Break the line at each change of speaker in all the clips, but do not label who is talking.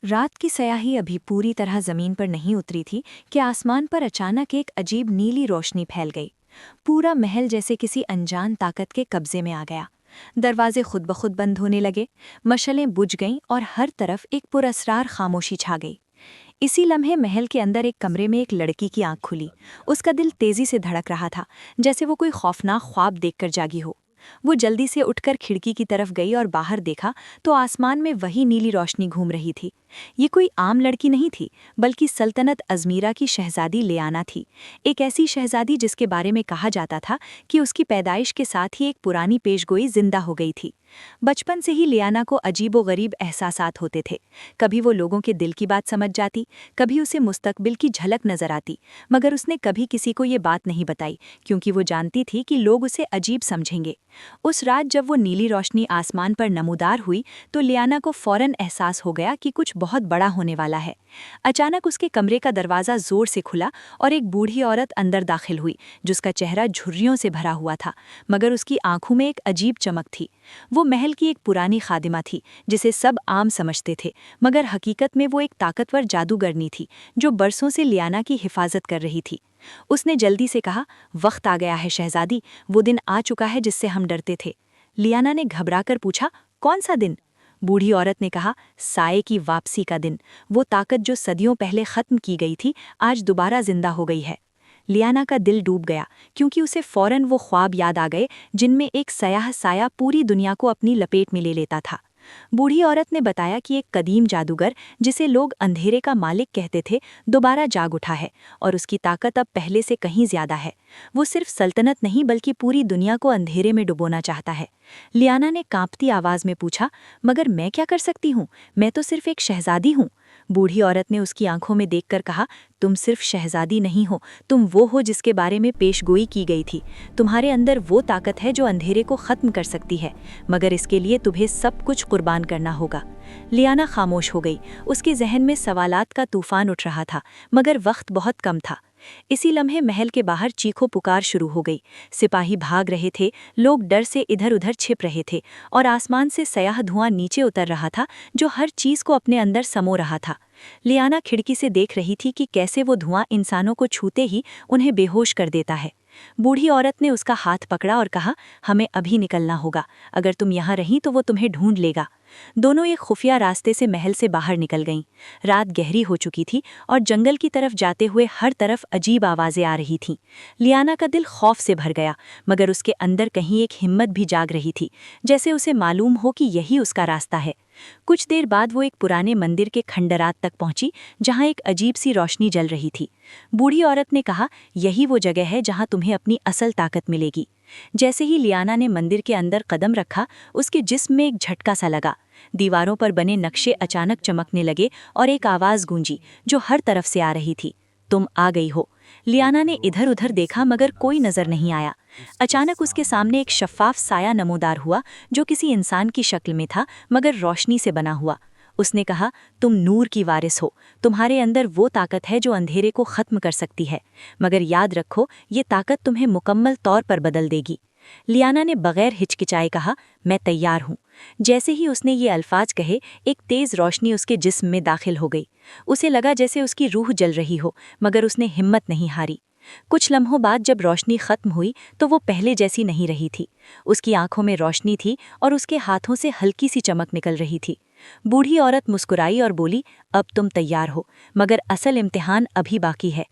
रात की स्याही अभी पूरी तरह जमीन पर नहीं उतरी थी कि आसमान पर अचानक एक अजीब नीली रोशनी फैल गई। पूरा महल जैसे किसी अनजान ताकत के कब्जे में आ गया। दरवाजे खुद ब खुद बंद होने लगे, मशलें बुझ गईं और हर तरफ एक पुरअसरार खामोशी छा गई। इसी लम्हे महल के अंदर एक कमरे में एक लड़की की आंख खुली। उसका दिल तेजी से धड़क रहा था, जैसे वो कोई खौफनाक ख्वाब देखकर जागी हो। वो जल्दी से उठकर खिड़की की तरफ गई और बाहर देखा तो आसमान में वही नीली रोशनी घूम रही थी। ये कोई आम लड़की नहीं थी, बल्कि सल्तनत अजमीरा की शहजादी लियाना थी। एक ऐसी शहजादी जिसके बारे में कहा जाता था कि उसकी पैदाइश के साथ ही एक पुरानी पेशगोई जिंदा हो गई थी। बचपन से ही लियाना को अजीबोगरीब एहसासात होते थे। कभी वो लोगों के दिल की बात समझ जाती, कभी उसे मुस्तकबिल की झलक नजर आती, मगर उसने कभी किसी को ये बात नहीं बताई, क्योंकि वो जानती थी कि लोग उसे अजीब समझेंगे। उस रात जब वो नीली रोशनी आसमान पर नमूदार हुई तो लियाना को फौरन एहसास हो गया कि कुछ बहुत बड़ा होने वाला है। अचानक उसके कमरे का दरवाज़ा जोर से खुला और एक बूढ़ी औरत अंदर दाखिल हुई, जिसका चेहरा झुर्रियों से भरा हुआ था, मगर उसकी आंखों में एक अजीब चमक थी। वो महल की एक पुरानी खादिमा थी, जिसे सब आम समझते थे, मगर हकीकत में वो एक ताकतवर जादूगरनी थी जो बरसों से लियाना की हिफाजत कर रही थी। उसने जल्दी से कहा, वक्त आ गया है शहजादी, वो दिन आ चुका है जिससे हम डरते थे। लियाना ने घबराकर पूछा, कौन सा दिन? बूढ़ी औरत ने कहा, साये की वापसी का दिन। वो ताकत जो सदियों पहले खत्म की गई थी, आज दोबारा जिंदा हो गई है। लियाना का दिल डूब गया, क्योंकि उसे फौरन वो ख्वाब याद आ गए जिनमें एक सयाह साया पूरी दुनिया को अपनी लपेट में ले लेता था। बूढ़ी औरत ने बताया कि एक कदीम जादूगर, जिसे लोग अंधेरे का मालिक कहते थे, दोबारा जाग उठा है और उसकी ताकत अब पहले से कहीं ज्यादा है। वो सिर्फ सल्तनत नहीं बल्कि पूरी दुनिया को अंधेरे में डुबोना चाहता है। लियाना ने कांपती आवाज में पूछा, मगर मैं क्या कर सकती हूँ? मैं तो सिर्फ एक शहजादी हूँ। बूढ़ी औरत ने उसकी आंखों में देखकर कहा, तुम सिर्फ शहजादी नहीं हो, तुम वो हो जिसके बारे में पेशगोई की गई थी। तुम्हारे अंदर वो ताकत है जो अंधेरे को खत्म कर सकती है, मगर इसके लिए तुम्हें सब कुछ कुर्बान करना होगा। लियाना खामोश हो गई। उसके जहन में सवालात का तूफान उठ रहा था, मगर वक्त बहुत कम था। इसी लम्हे महल के बाहर चीखों पुकार शुरू हो गई। सिपाही भाग रहे थे, लोग डर से इधर उधर छिप रहे थे, और आसमान से स्याह धुआं नीचे उतर रहा था जो हर चीज को अपने अंदर समो रहा था। लियाना खिड़की से देख रही थी कि कैसे वो धुआं इंसानों को छूते ही उन्हें बेहोश कर देता है। बूढ़ी औरत ने उसका हाथ पकड़ा और कहा, हमें अभी निकलना होगा, अगर तुम यहाँ रहीं तो वो तुम्हें ढूंढ लेगा। दोनों एक खुफिया रास्ते से महल से बाहर निकल गईं। रात गहरी हो चुकी थी और जंगल की तरफ जाते हुए हर तरफ अजीब आवाजें आ रही थीं। लियाना का दिल खौफ से भर गया, मगर उसके अंदर कहीं एक हिम्मत भी जाग रही थी, जैसे उसे मालूम हो कि यही उसका रास्ता है। कुछ देर बाद वो एक पुराने मंदिर के खंडरात तक पहुंची, जहां एक अजीब सी रोशनी जल रही थी। बूढ़ी औरत ने कहा, यही वो जगह है जहां तुम्हें अपनी असल ताकत मिलेगी। जैसे ही लियाना ने मंदिर के अंदर कदम रखा, उसके जिस्म में एक झटका सा लगा। दीवारों पर बने नक्शे अचानक चमकने लगे और एक आवाज गूंजी जो हर तरफ से आ रही थी, तुम आ गई हो। लियाना ने इधर उधर देखा, मगर कोई नजर नहीं आया। अचानक उसके सामने एक शफ्फाफ साया नमूदार हुआ जो किसी इंसान की शक्ल में था, मगर रोशनी से बना हुआ। उसने कहा, तुम नूर की वारिस हो, तुम्हारे अंदर वो ताकत है जो अंधेरे को खत्म कर सकती है, मगर याद रखो, ये ताकत तुम्हें मुकम्मल तौर पर बदल देगी। लियाना ने बगैर हिचकिचाए कहा, मैं तैयार हूँ। जैसे ही उसने ये अल्फाज कहे, एक तेज रोशनी उसके जिस्म में दाखिल हो गई। उसे लगा जैसे उसकी रूह जल रही हो, मगर उसने हिम्मत नहीं हारी। कुछ लम्हों बाद जब रोशनी खत्म हुई तो वो पहले जैसी नहीं रही थी। उसकी आंखों में रोशनी थी और उसके हाथों से हल्की सी चमक निकल रही थी। बूढ़ी औरत मुस्कुराई और बोली, अब तुम तैयार हो, मगर असल इम्तिहान अभी बाकी है।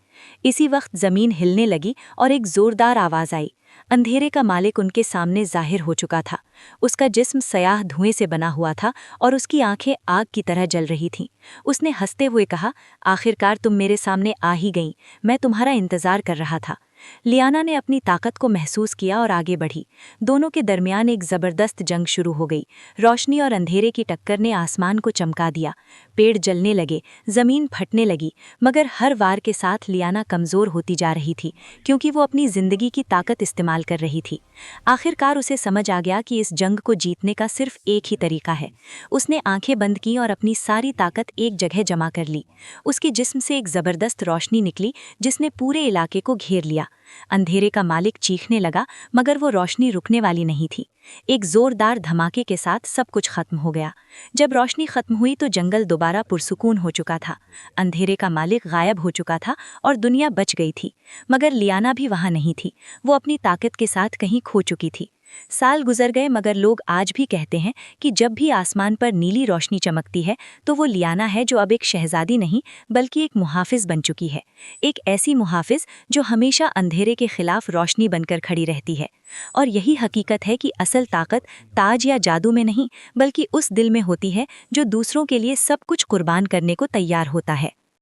इसी वक्त जमीन हिलने लगी और एक जोरदार आवाज आई। अंधेरे का मालिक उनके सामने जाहिर हो चुका था। उसका जिस्म स्याह धुएं से बना हुआ था और उसकी आंखें आग की तरह जल रही थीं। उसने हंसते हुए कहा, आखिरकार तुम मेरे सामने आ ही गईं, मैं तुम्हारा इंतजार कर रहा था। लियाना ने अपनी ताकत को महसूस किया और आगे बढ़ी। दोनों के दरमियान एक जबरदस्त जंग शुरू हो गई। रोशनी और अंधेरे की टक्कर ने आसमान को चमका दिया। पेड़ जलने लगे, जमीन फटने लगी, मगर हर वार के साथ लियाना कमजोर होती जा रही थी, क्योंकि वो अपनी जिंदगी की ताकत इस्तेमाल कर रही थी। आखिरकार उसे समझ आ गया कि इस जंग को जीतने का सिर्फ एक ही तरीका है। उसने आंखें बंद की और अपनी सारी ताकत एक जगह जमा कर ली। उसके जिस्म से एक जबरदस्त रोशनी निकली जिसने पूरे इलाके को घेर लिया। अंधेरे का मालिक चीखने लगा, मगर वो रोशनी रुकने वाली नहीं थी। एक जोरदार धमाके के साथ सब कुछ खत्म हो गया। जब रोशनी खत्म हुई तो जंगल दोबारा पुरसुकून हो चुका था। अंधेरे का मालिक गायब हो चुका था और दुनिया बच गई थी, मगर लियाना भी वहां नहीं थी। वो अपनी ताकत के साथ कहीं खो चुकी थी। साल गुजर गए, मगर लोग आज भी कहते हैं कि जब भी आसमान पर नीली रोशनी चमकती है तो वो लियाना है, जो अब एक शहजादी नहीं बल्कि एक मुहाफिज बन चुकी है। एक ऐसी मुहाफिज जो हमेशा अंधेरे के खिलाफ रोशनी बनकर खड़ी रहती है। और यही हकीकत है कि असल ताकत ताज या जादू में नहीं, बल्कि उस दिल में होती है जो दूसरों के लिए सब कुछ कुर्बान करने को तैयार होता है।